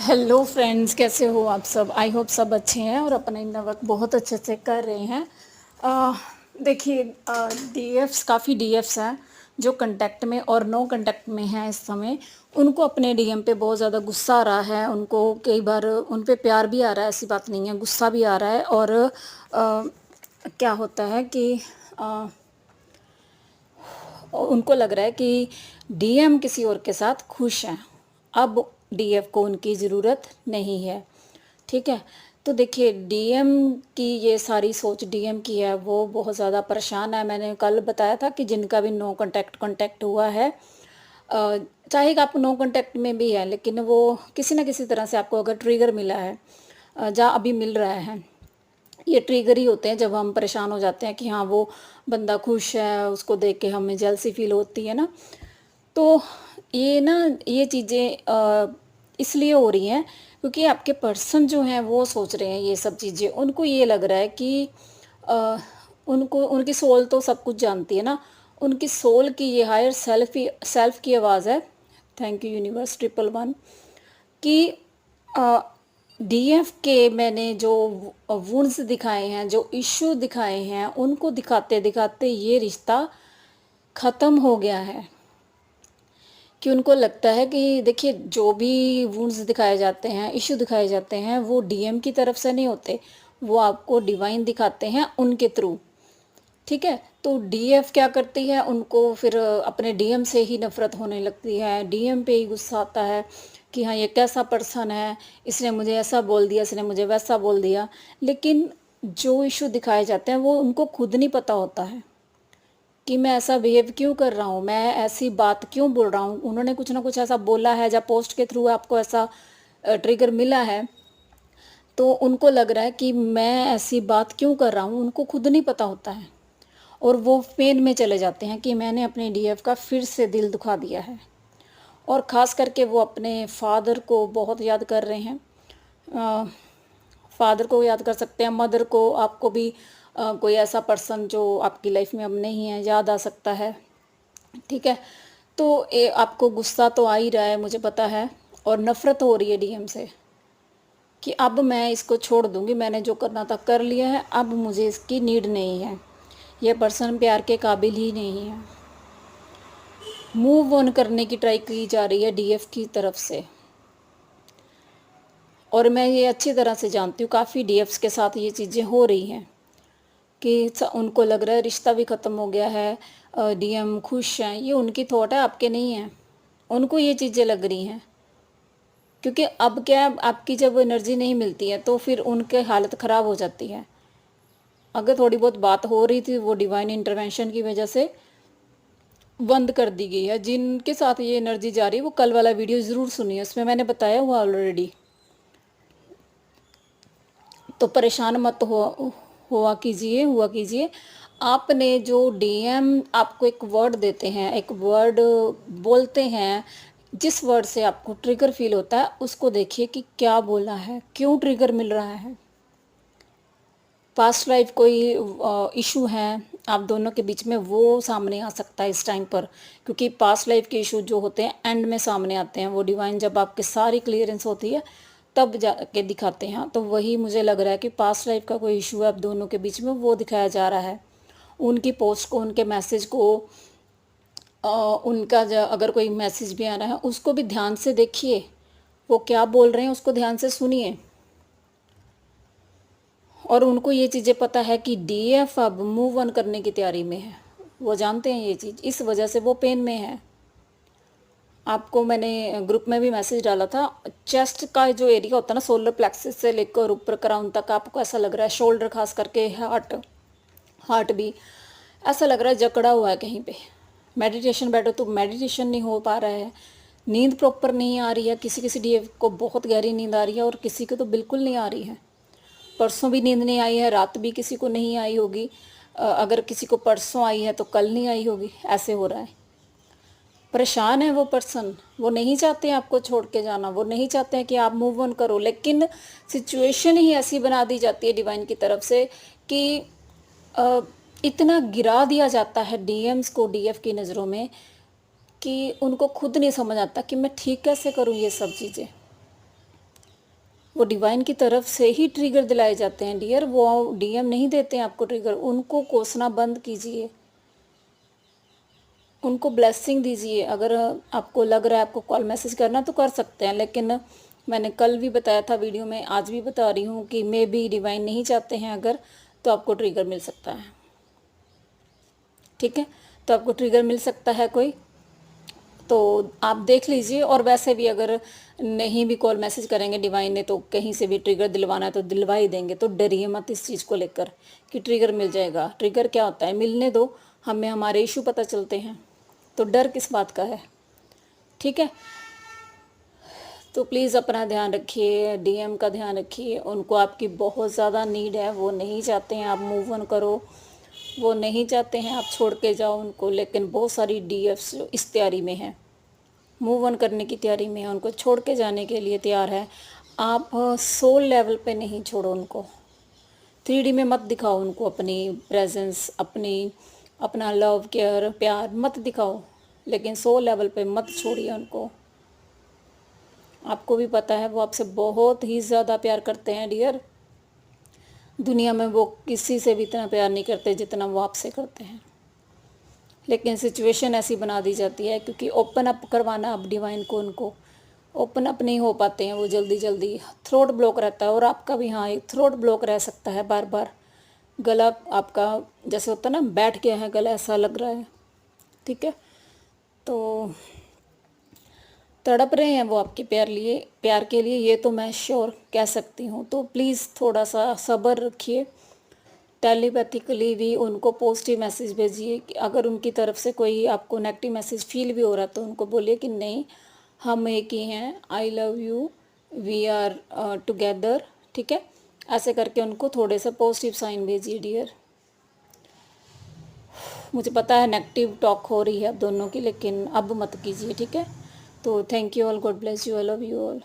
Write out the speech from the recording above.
Hello friends, कैसे हो आप सब। आई होप सब अच्छे हैं और अपना इन वर्क बहुत अच्छे से कर रहे हैं। अ, देखिए, डीएफ्स काफ़ी डीएफ्स हैं जो कांटेक्ट में और नो कांटेक्ट में हैं इस समय। उनको अपने डीएम पे बहुत ज़्यादा गुस्सा आ रहा है, उनको कई बार उन पे प्यार भी आ रहा है, ऐसी बात नहीं है, गुस्सा भी आ रहा है। और क्या होता है कि अ, उनको लग रहा है कि डीएम किसी और के साथ खुश हैं, अब डीएफ को उनकी ज़रूरत नहीं है। ठीक है। तो देखिए, डीएम की ये सारी सोच डीएम की है, वो बहुत ज़्यादा परेशान है। मैंने कल बताया था कि जिनका भी नो कांटेक्ट हुआ है, चाहे आप नो कांटेक्ट में भी है, लेकिन वो किसी ना किसी तरह से आपको अगर ट्रिगर मिला है, जहाँ अभी मिल रहा है, ये ट्रिगर ही होते हैं जब हम परेशान हो जाते हैं कि हाँ, वो बंदा खुश है, उसको देख के हमें जेलसी फील होती है ना। तो ये ना, ये चीज़ें इसलिए हो रही हैं क्योंकि आपके पर्सन जो हैं वो सोच रहे हैं ये सब चीज़ें। उनको ये लग रहा है कि अ, उनको उनकी सोल तो सब कुछ जानती है ना। उनकी सोल की ये हायर सेल्फ की आवाज़ है। थैंक यू यूनिवर्स 111 कि डीएफ के मैंने जो वुंड्स दिखाए हैं, जो इश्यू दिखाए हैं, उनको दिखाते दिखाते ये रिश्ता ख़त्म हो गया है। कि उनको लगता है कि देखिए, जो भी वुंड्स दिखाए जाते हैं, इश्यू दिखाए जाते हैं, वो डीएम की तरफ से नहीं होते, वो आपको डिवाइन दिखाते हैं उनके थ्रू। ठीक है। तो डीएफ क्या करती है, उनको फिर अपने डीएम से ही नफरत होने लगती है, डीएम पे ही गुस्सा आता है कि हाँ, ये कैसा पर्सन है, इसने मुझे ऐसा बोल दिया, इसने मुझे वैसा बोल दिया। लेकिन जो इशू दिखाए जाते हैं वो उनको खुद नहीं पता होता है कि मैं ऐसा बिहेव क्यों कर रहा हूँ, मैं ऐसी बात क्यों बोल रहा हूँ। उन्होंने कुछ ना कुछ ऐसा बोला है, या पोस्ट के थ्रू आपको ऐसा ट्रिगर मिला है, तो उनको लग रहा है कि मैं ऐसी बात क्यों कर रहा हूँ, उनको खुद नहीं पता होता है। और वो पेन में चले जाते हैं कि मैंने अपने डीएफ का फिर से दिल दुखा दिया है। और ख़ास करके वो अपने फादर को बहुत याद कर रहे हैं। फादर को याद कर सकते हैं, मदर को, आपको भी कोई ऐसा पर्सन जो आपकी लाइफ में अब नहीं है याद आ सकता है। ठीक है। तो ये आपको गुस्सा तो आ ही रहा है, मुझे पता है, और नफ़रत हो रही है डीएम से कि अब मैं इसको छोड़ दूंगी, मैंने जो करना था कर लिया है, अब मुझे इसकी नीड नहीं है, यह पर्सन प्यार के काबिल ही नहीं है। मूव ऑन करने की ट्राई की जा रही है डीएफ की तरफ से। और मैं ये अच्छी तरह से जानती हूँ, काफ़ी डीएफ्स के साथ ये चीज़ें हो रही हैं कि उनको लग रहा है रिश्ता भी ख़त्म हो गया है, डीएम खुश हैं। ये उनकी थॉट है, आपके नहीं है। उनको ये चीज़ें लग रही हैं क्योंकि अब क्या है, आपकी जब एनर्जी नहीं मिलती है तो फिर उनके हालत ख़राब हो जाती है। अगर थोड़ी बहुत बात हो रही थी, वो डिवाइन इंटरवेंशन की वजह से बंद कर दी गई है। जिनके साथ ये एनर्जी जा रही है वो कल वाला वीडियो ज़रूर सुनिए, उसमें मैंने बताया हुआ ऑलरेडी। तो परेशान मत हुआ कीजिए। आपने जो डीएम आपको एक वर्ड देते हैं, एक वर्ड बोलते हैं, जिस वर्ड से आपको ट्रिगर फील होता है, उसको देखिए कि क्या बोला है, क्यों ट्रिगर मिल रहा है। पास्ट लाइफ कोई इशू है आप दोनों के बीच में, वो सामने आ सकता है इस टाइम पर, क्योंकि पास्ट लाइफ के इशू जो होते हैं एंड में सामने आते हैं। वो डिवाइन जब आपके सारी क्लियरेंस होती है तब जाके दिखाते हैं। तो वही मुझे लग रहा है कि पास्ट लाइफ का कोई इशू है आप दोनों के बीच में, वो दिखाया जा रहा है। उनकी पोस्ट को, उनके मैसेज को, अगर कोई मैसेज भी आ रहा है उसको भी ध्यान से देखिए, वो क्या बोल रहे हैं उसको ध्यान से सुनिए। और उनको ये चीज़ें पता है कि डीएफ अब मूव ऑन करने की तैयारी में है, वो जानते हैं ये चीज़, इस वजह से वो पेन में है। आपको मैंने ग्रुप में भी मैसेज डाला था, चेस्ट का जो एरिया होता है ना, सोलर प्लेक्सिस से लेकर ऊपर क्राउन तक, आपको ऐसा लग रहा है, शोल्डर खास करके, हार्ट हार्ट भी ऐसा लग रहा है जकड़ा हुआ है कहीं पे। मेडिटेशन बैठो तो मेडिटेशन नहीं हो पा रहा है, नींद प्रॉपर नहीं आ रही है। किसी किसी डीएफ को बहुत गहरी नींद आ रही है और किसी को तो बिल्कुल नहीं आ रही है। परसों भी नींद नहीं आई है, रात भी किसी को नहीं आई होगी, अगर किसी को परसों आई है तो कल नहीं आई होगी, ऐसे हो रहा है। परेशान है वो पर्सन, वो नहीं चाहते हैं आपको छोड़ के जाना, वो नहीं चाहते हैं कि आप मूव ऑन करो, लेकिन सिचुएशन ही ऐसी बना दी जाती है डिवाइन की तरफ से कि अ, इतना गिरा दिया जाता है डीएम्स को डीएफ की नज़रों में कि उनको खुद नहीं समझ आता कि मैं ठीक कैसे करूँ ये सब चीज़ें। आपको डिवाइन की तरफ से ही ट्रिगर दिलाए जाते हैं डियर, वो डीएम नहीं देते हैं आपको ट्रिगर। उनको कोसना बंद कीजिए, उनको ब्लेसिंग दीजिए। अगर आपको लग रहा है आपको कॉल मैसेज करना तो कर सकते हैं, लेकिन मैंने कल भी बताया था वीडियो में, आज भी बता रही हूँ कि मे बी डिवाइन नहीं चाहते हैं अगर, तो आपको ट्रिगर मिल सकता है। ठीक है, तो आपको ट्रिगर मिल सकता है कोई, तो आप देख लीजिए। और वैसे भी अगर नहीं भी कॉल मैसेज करेंगे डिवाइन ने, तो कहीं से भी ट्रिगर दिलवाना है तो दिलवा ही देंगे। तो डरिए मत इस चीज़ को लेकर कि ट्रिगर मिल जाएगा। ट्रिगर क्या होता है, मिलने दो, हमें हमारे इशू पता चलते हैं, तो डर किस बात का है। ठीक है, तो प्लीज़ अपना ध्यान रखिए, डीएम का ध्यान रखिए। उनको आपकी बहुत ज़्यादा नीड है, वो नहीं चाहते हैं आप मूव ऑन करो, वो नहीं चाहते हैं आप छोड़ के जाओ उनको, लेकिन बहुत सारी डीएफ्स इस तैयारी में हैं, मूव ऑन करने की तैयारी में है, उनको छोड़ के जाने के लिए तैयार है। आप सोल लेवल पे नहीं छोड़ो उनको, 3D में मत दिखाओ उनको अपनी प्रेजेंस, अपना लव केयर प्यार मत दिखाओ, लेकिन सोल लेवल पे मत छोड़िए उनको। आपको भी पता है वो आपसे बहुत ही ज़्यादा प्यार करते हैं डियर। दुनिया में वो किसी से भी इतना प्यार नहीं करते जितना वो आपसे करते हैं, लेकिन सिचुएशन ऐसी बना दी जाती है क्योंकि ओपन अप करवाना अब डिवाइन को, उनको ओपन अप नहीं हो पाते हैं वो जल्दी। थ्रोट ब्लॉक रहता है, और आपका भी हाँ एक थ्रोट ब्लॉक रह सकता है बार बार। गला आपका जैसे होता है ना, बैठ गया है गला, ऐसा लग रहा है। ठीक है, तो तड़प रहे हैं वो आपके प्यार के लिए, ये तो मैं श्योर कह सकती हूँ। तो प्लीज़ थोड़ा सा सब्र रखिए। टेलीपैथिकली भी उनको पॉजिटिव मैसेज भेजिए कि अगर उनकी तरफ से कोई आपको नेगेटिव मैसेज फील भी हो रहा है तो उनको बोलिए कि नहीं, हम एक ही हैं, I love you, we are together. ठीक है, ऐसे करके उनको थोड़े से पॉजिटिव साइन भेजिए डियर। मुझे पता है नेगेटिव टॉक हो रही है अब दोनों की, लेकिन अब मत कीजिए। ठीक है, तो thank you all, God bless you, I love you all.